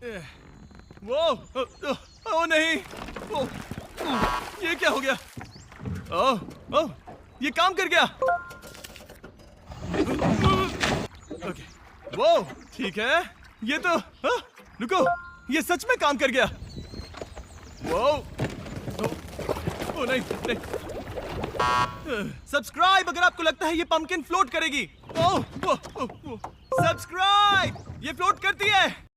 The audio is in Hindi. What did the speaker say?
वो ओ नहीं, ओ, ये क्या हो गया? ओह ओह, ये काम कर गया। ओके, वो ठीक है। ये तो रुको, ये सच में काम कर गया। वो ओ नहीं नहीं। सब्सक्राइब अगर आपको लगता है ये पंपकिन फ्लोट करेगी। ओह सब्सक्राइब, ये फ्लोट करती है।